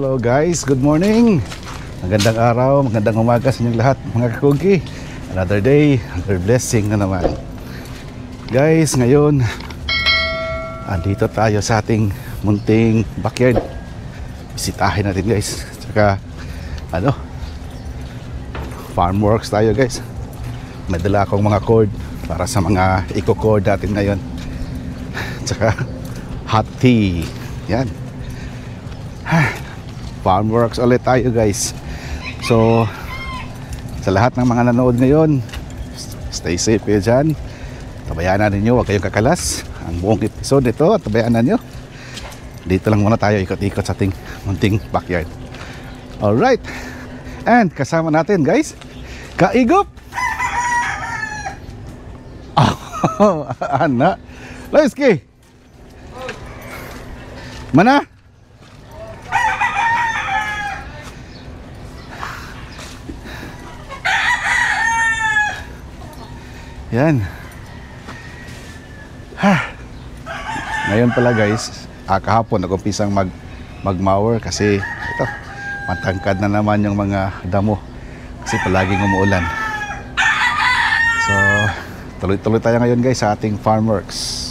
Hello guys, good morning. Magandang araw, magandang umaga sa inyong lahat mga kakugi. Another day, another blessing na naman. Guys, ngayon andito tayo sa ating munting backyard. Bisitahin natin guys. Tsaka farm works tayo guys. May dala akong mga cord para sa mga eco-cord natin ngayon. Tsaka hot tea. Yan. Farm works ulit tayo guys. So sa lahat ng mga nanood ngayon, stay safe kayo dyan. Tabayanan ninyo, huwag kayong kakalas. Ang buong episode nito, tabayanan nyo. Dito lang muna tayo ikot-ikot sa ating munting backyard. Alright. And kasama natin guys, Kaigop. Oh, anak Laiski mana? Yan. Ngayon pala guys, kahapon nag-umpisang mag-mower kasi ito, matangkad na naman yung mga damo kasi palaging umuulan. So, tuloy-tuloy tayo ngayon guys sa ating farm works.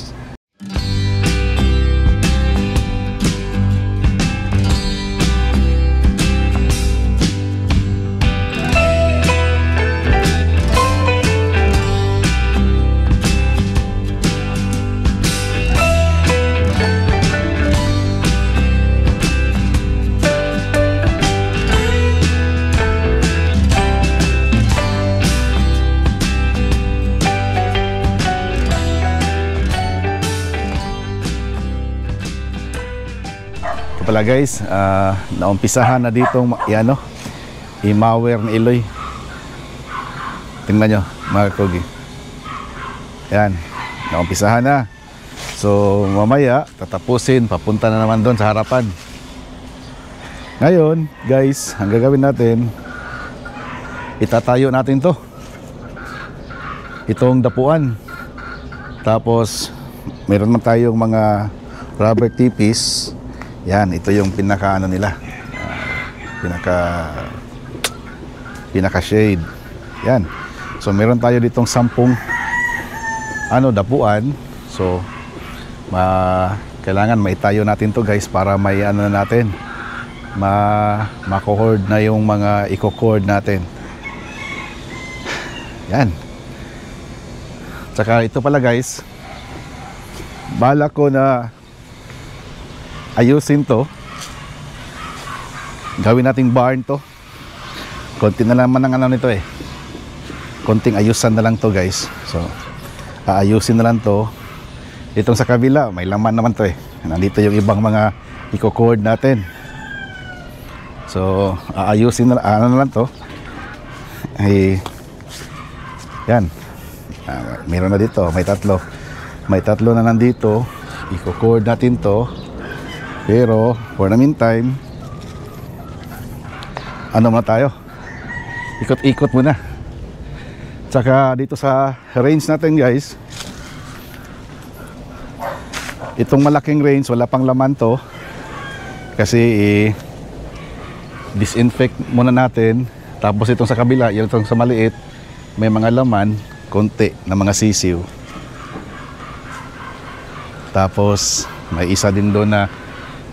Pala guys, naumpisahan na dito i-mower ni Iloy. Tingnan nyo mga kogi. Yan, naumpisahan na. So mamaya tatapusin, papunta na naman doon sa harapan. Ngayon guys, ang gagawin natin, itatayo natin to, itong dapuan. Tapos meron man tayong mga rubber tipis. Yan, ito yung pinaka nila, pinaka shade. Yan. So meron tayo ditong 10 dapuan. So kailangan maitayo natin to guys para may natin mako-cord na yung mga eco-cord natin. Yan. Tsaka ito pala guys, balak ko na ayusin to, gawin nating barn to. Konti na naman ang nito konting ayusan na lang to guys. So aayusin na lang to. Itong sa kabila may laman naman to nandito yung ibang mga eco-cord natin. So aayusin na lang to. Yan, meron na dito, may tatlo na nandito. Eco-cord natin to. Pero for the meantime, muna tayo, ikot-ikot muna. Tsaka dito sa range natin guys, itong malaking range wala pang laman to kasi disinfect muna natin. Tapos itong sa kabila, yung itong sa maliit, may mga laman konti na mga sisiw. Tapos may isa din doon na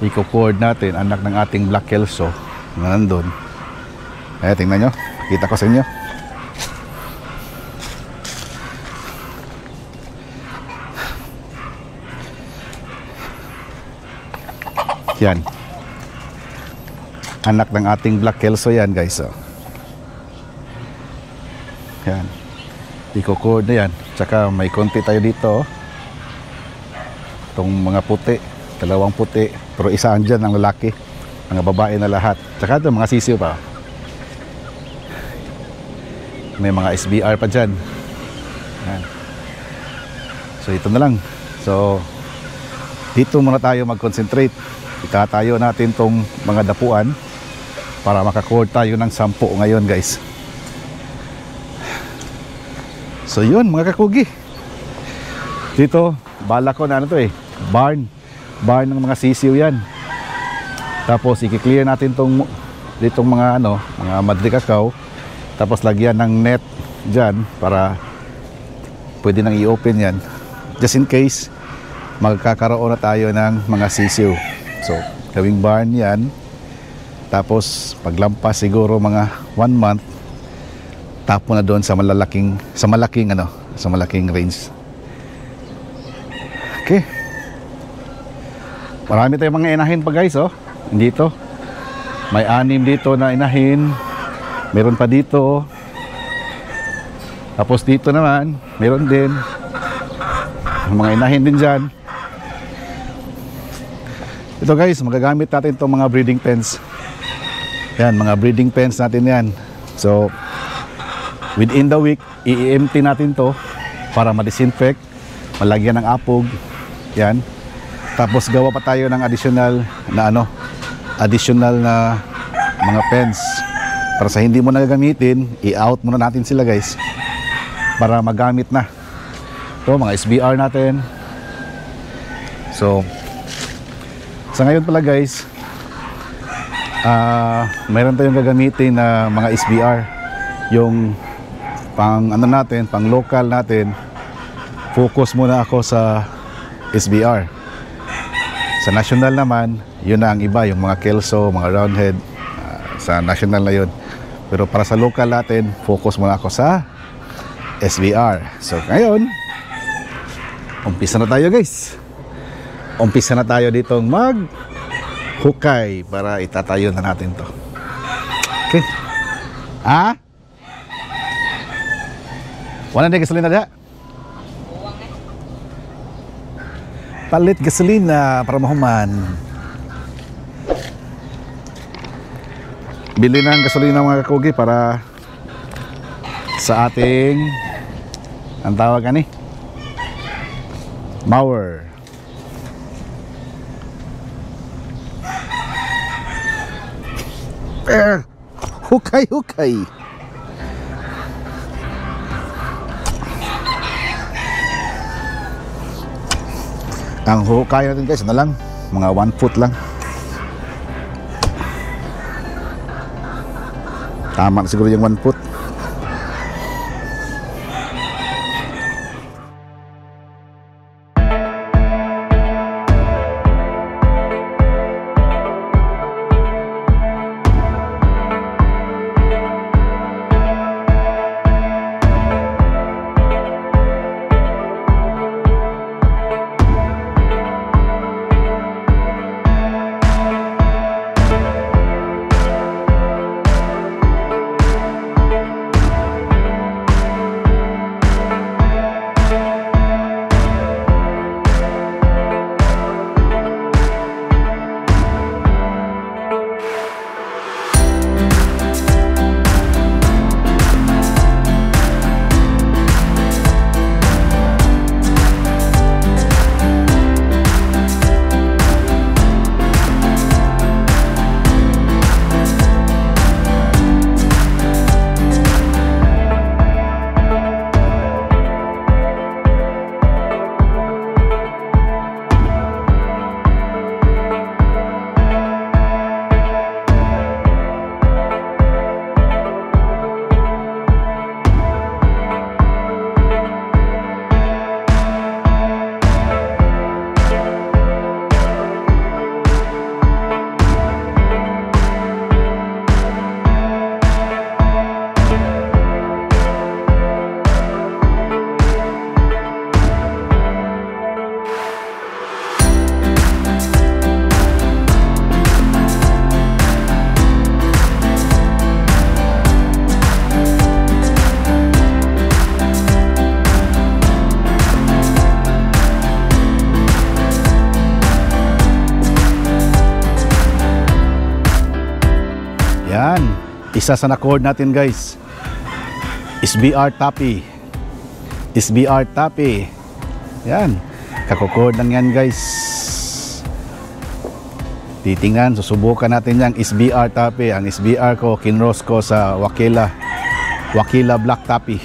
eco-cord natin, anak ng ating Black Kelso na nandun. Tingnan nyo, kita ko sa inyo. Yan, anak ng ating Black Kelso yan guys. Yan, eco-cord na yan. Tsaka may konti tayo dito. Itong mga puti, dalawang puti, pero isa andyan ang lalaki, mga babae na lahat. Tsaka ito mga sisiw pa, may mga SBR pa dyan. Yan. So ito na lang. So dito muna tayo mag-concentrate. Itatayo natin tong mga dapuan para makacord tayo ng 10 ngayon guys. So yun mga kakugi, dito bala ko na barn ng mga sisiw yan. Tapos i-clear natin ditong mga mga madrikakaw. Tapos lagyan ng net dyan para pwede nang i-open yan. Just in case magkakaroon na tayo ng mga sisiw. So gawing barn yan. Tapos paglampas siguro mga 1 month, tapo na doon sa malaking range. Okay. Marami tayong mga inahin pa guys, oh. Dito. May 6 dito na inahin. Meron pa dito. Tapos dito naman, meron din. Mga inahin din dyan. Ito guys, magagamit natin itong mga breeding pens. Yan, mga breeding pens natin yan. So, within the week, i-empty natin to para ma-disinfect, malagyan ng apog. Yan. Tapos gawa pa tayo ng additional na mga pens para sa hindi mo nagagamitin, i-out muna natin sila guys para magamit na. Ito mga SBR natin. So sa ngayon pala guys, mayroon tayong gagamitin na mga SBR, yung pang natin, pang local natin. Focus muna ako sa SBR. Sa national naman, yun na ang iba, yung mga Kelso, mga Roundhead, sa national na yun. Pero para sa local natin, focus muna ako sa SBR. So ngayon, umpisa na tayo guys. Umpisa na tayo ditong mag-hukay para itatayo na natin to. Okay. Wala na gasolina na. Palit gasolina para mahuman. Bili ng gasolina mga kakugi para sa ating, ang tawag ani, mower. Hukay. Ang hukay natin guys, lang, mga 1 foot lang. Tama na siguro yung 1 foot. Yan, isa sa na-cord natin guys, SBR Tappy. SBR Tappy. Yan, kako-cord lang yan guys. Titingnan, susubukan natin yung SBR Tappy. Ang SBR ko, kinross ko sa Wakila Black Tappy.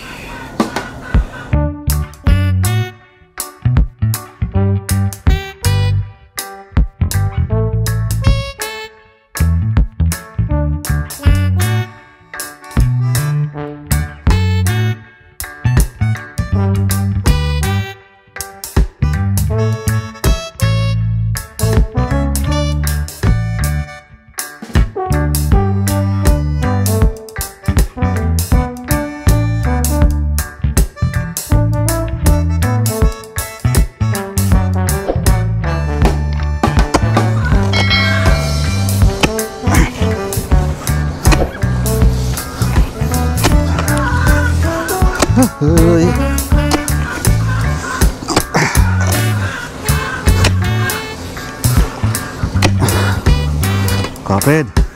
stupid.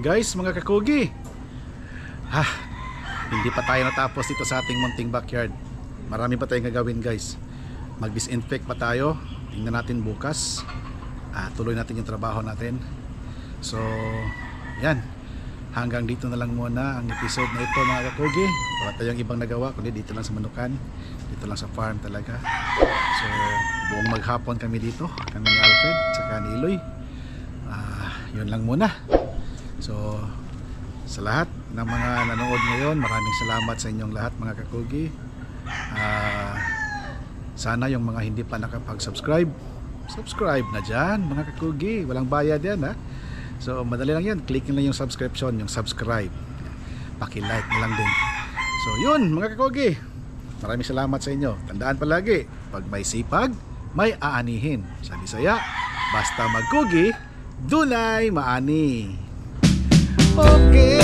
guys, mga kakugi. Hindi pa tayo natapos dito sa ating munting backyard. Marami pa tayong gagawin guys. Mag-disinfect pa tayo. Tingnan natin bukas. Tuloy natin yung trabaho natin. So yan, hanggang dito na lang muna ang episode na ito mga kakugi. Wala tayong ibang nagawa kundi dito lang sa Manukan, dito lang sa farm talaga. So buong maghapon kami dito, kami ni Alfred tsaka ni Iloy. Yun lang muna. So sa lahat ng mga nanood ngayon, maraming salamat sa inyong lahat mga kakugi. Sana yung mga hindi pa nakapag-subscribe, subscribe na dyan mga kakugi. Walang bayad yan ha. So madali lang yan, click nyo lang yung subscription, yung subscribe, paki-like na lang din. So yun mga kakugi, maraming salamat sa inyo. Tandaan palagi, pag may sipag, may aanihin. Sa Bisaya, basta magkugi, dunay maani. Okay.